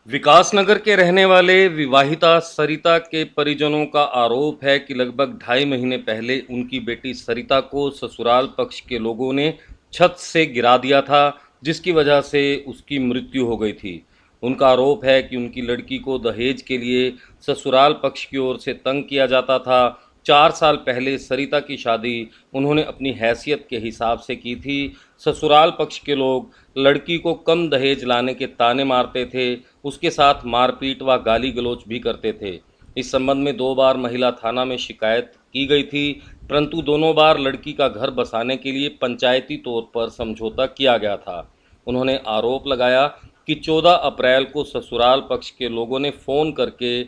विकासनगर के रहने वाले विवाहिता सरिता के परिजनों का आरोप है कि लगभग 2.5 महीने पहले उनकी बेटी सरिता को ससुराल पक्ष के लोगों ने छत से गिरा दिया था, जिसकी वजह से उसकी मृत्यु हो गई थी। उनका आरोप है कि उनकी लड़की को दहेज के लिए ससुराल पक्ष की ओर से तंग किया जाता था। 4 साल पहले सरिता की शादी उन्होंने अपनी हैसियत के हिसाब से की थी। ससुराल पक्ष के लोग लड़की को कम दहेज लाने के ताने मारते थे, उसके साथ मारपीट व गाली गलौज भी करते थे। इस संबंध में 2 बार महिला थाना में शिकायत की गई थी, परंतु दोनों बार लड़की का घर बसाने के लिए पंचायती तौर पर समझौता किया गया था। उन्होंने आरोप लगाया कि 14 अप्रैल को ससुराल पक्ष के लोगों ने फ़ोन करके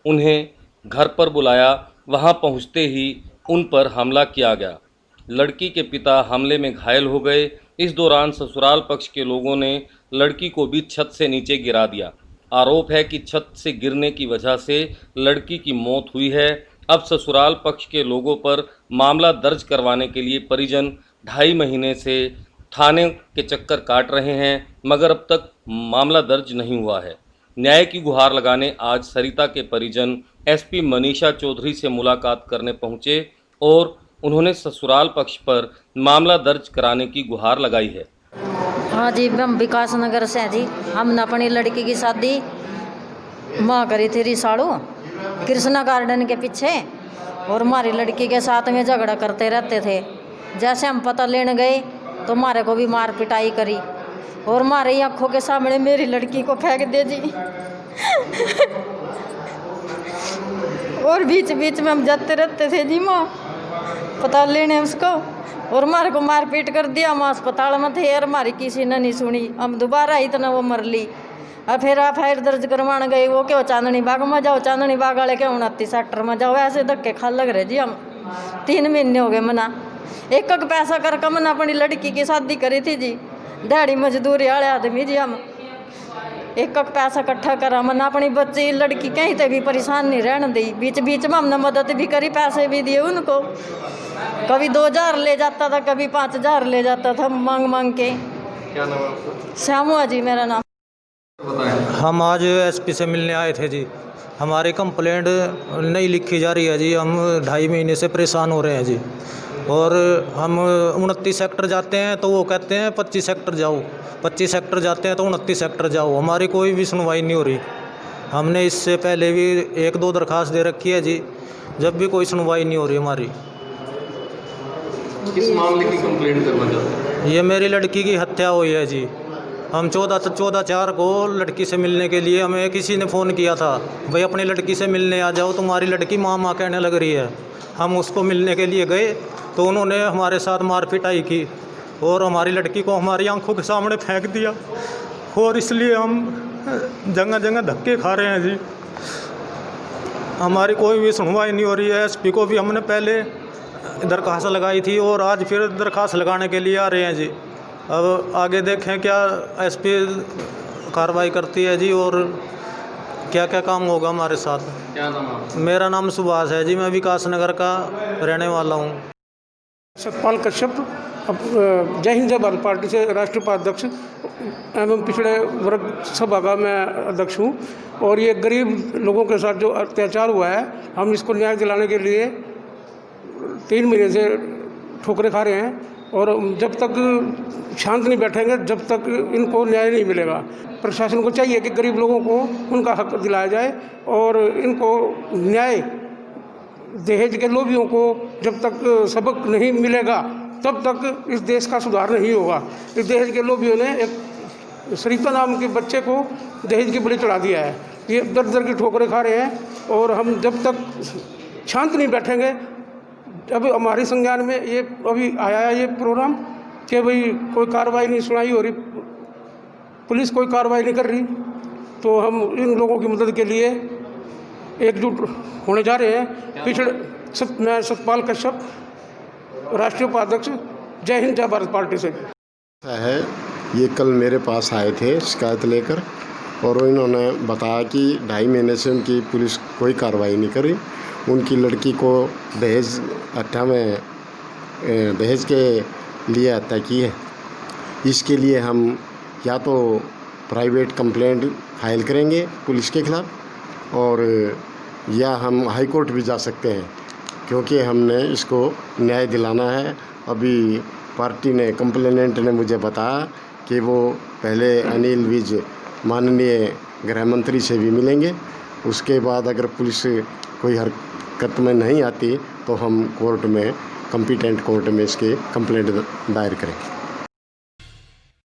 उन्हें घर पर बुलाया। वहां पहुंचते ही उन पर हमला किया गया। लड़की के पिता हमले में घायल हो गए। इस दौरान ससुराल पक्ष के लोगों ने लड़की को भी छत से नीचे गिरा दिया। आरोप है कि छत से गिरने की वजह से लड़की की मौत हुई है। अब ससुराल पक्ष के लोगों पर मामला दर्ज करवाने के लिए परिजन 2.5 महीने से थाने के चक्कर काट रहे हैं, मगर अब तक मामला दर्ज नहीं हुआ है। न्याय की गुहार लगाने आज सरिता के परिजन एसपी मनीषा चौधरी से मुलाकात करने पहुंचे और उन्होंने ससुराल पक्ष पर मामला दर्ज कराने की गुहार लगाई है। हाँ जी, हम विकास नगर से हैं जी। हमने अपनी लड़की की शादी माँ करी थी रिसाड़ू कृष्णा गार्डन के पीछे, और हमारी लड़की के साथ में झगड़ा करते रहते थे। जैसे हम पता लेने गए तो हमारे को भी मार पिटाई करी और हमारे आंखों के सामने मेरी लड़की को फेंक दे जी। और बीच बीच में हम जाते रहते थे जी माँ पता लेने उसको, और हमारे को मारपीट कर दिया। हम अस्पताल में थे और हमारी किसी ने नहीं सुनी। हम दोबारा इतना वो मर ली। और फिर FIR दर्ज करवाने गए। वो क्यों चांदनी बाग में जाओ, चांदनी बाग वाले क्यों 29 सेक्टर में जाओ। ऐसे धक्के खा लग रहे जी। हम 3 महीने हो गए मना एक पैसा करके मैंने अपनी लड़की की शादी करी थी जी। दिहाड़ी मजदूरी वाले आदमी जी। हम एक पैसा इकट्ठा करा, मैंने अपनी बच्ची लड़की कहीं तक भी परेशान नहीं रहने दी। बीच बीच में हमने मदद भी करी, पैसे भी दिए उनको। कभी 2,000 ले जाता था, कभी 5,000 ले जाता था मांग मांग के। क्या नाम है आपका? श्यामू जी मेरा नाम। हम आज एसपी से मिलने आए थे जी। हमारी कंप्लेंट नहीं लिखी जा रही है जी। हम 2.5 महीने से परेशान हो रहे हैं जी। और हम 29 सेक्टर जाते हैं तो वो कहते हैं 25 सेक्टर जाओ, 25 सेक्टर जाते हैं तो 29 सेक्टर जाओ। हमारी कोई भी सुनवाई नहीं हो रही। हमने इससे पहले भी 1-2 दरखास्त दे रखी है जी, जब भी कोई सुनवाई नहीं हो रही हमारी। किस मामले की कंप्लेंट करना चाहते हैं? ये मेरी लड़की की हत्या हुई है जी। हम 14/4 को लड़की से मिलने के लिए हमें किसी ने फ़ोन किया था, भाई अपनी लड़की से मिलने आ जाओ, तुम्हारी लड़की माँ माँ कहने लग रही है। हम उसको मिलने के लिए गए तो उन्होंने हमारे साथ मार पिटाई की और हमारी लड़की को हमारी आंखों के सामने फेंक दिया। और इसलिए हम जगह जगह धक्के खा रहे हैं जी। हमारी कोई भी सुनवाई नहीं हो रही है। एसपी को भी हमने पहले दरख्वास्त लगाई थी और आज फिर दरख्वास्त लगाने के लिए आ रहे हैं जी। अब आगे देखें क्या एसपी कार्रवाई करती है जी और क्या क्या काम होगा हमारे साथ। क्या नाम है आपका? मेरा नाम सुभाष है जी। मैं विकास नगर का रहने वाला हूँ। सतपाल कश्यप, जय हिंद जय भारत पार्टी से राष्ट्रीय उपाध्यक्ष एवं पिछड़े वर्ग सभा का मैं अध्यक्ष हूँ। और ये गरीब लोगों के साथ जो अत्याचार हुआ है, हम इसको न्याय दिलाने के लिए 3 महीने से ठोकरें खा रहे हैं। और जब तक शांत नहीं बैठेंगे, जब तक इनको न्याय नहीं मिलेगा। प्रशासन को चाहिए कि गरीब लोगों को उनका हक दिलाया जाए और इनको न्याय, दहेज के लोभियों को जब तक सबक नहीं मिलेगा तब तक इस देश का सुधार नहीं होगा। इस दहेज के लोभियों ने एक सरिता नाम के बच्चे को दहेज की बलि चढ़ा दिया है। ये दर दर की ठोकरें खा रहे हैं और हम जब तक शांत नहीं बैठेंगे, अब हमारे संज्ञान में ये अभी आया है ये प्रोग्राम कि भाई कोई कार्रवाई नहीं सुनाई हो रही, पुलिस कोई कार्रवाई नहीं कर रही, तो हम इन लोगों की मदद के लिए एकजुट होने जा रहे हैं। मैं सतपाल कश्यप, राष्ट्रीय उपाध्यक्ष, जय हिंद जय भारत पार्टी से है। ये कल मेरे पास आए थे शिकायत लेकर और इन्होंने बताया कि 2.5 महीने से उनकी पुलिस कोई कार्रवाई नहीं करी। उनकी लड़की को दहेज दहेज के लिए हत्या की है। इसके लिए हम या तो प्राइवेट कंप्लेंट फाइल करेंगे पुलिस के खिलाफ़, और या हम हाई कोर्ट भी जा सकते हैं, क्योंकि हमने इसको न्याय दिलाना है। अभी पार्टी ने, कंप्लेनेंट ने मुझे बताया कि वो पहले अनिल विज माननीय गृह मंत्री से भी मिलेंगे, उसके बाद अगर पुलिस कोई हरकत में नहीं आती तो हम कोर्ट में, कॉम्पिटेंट कोर्ट में इसके कंप्लेंट दायर करेंगे।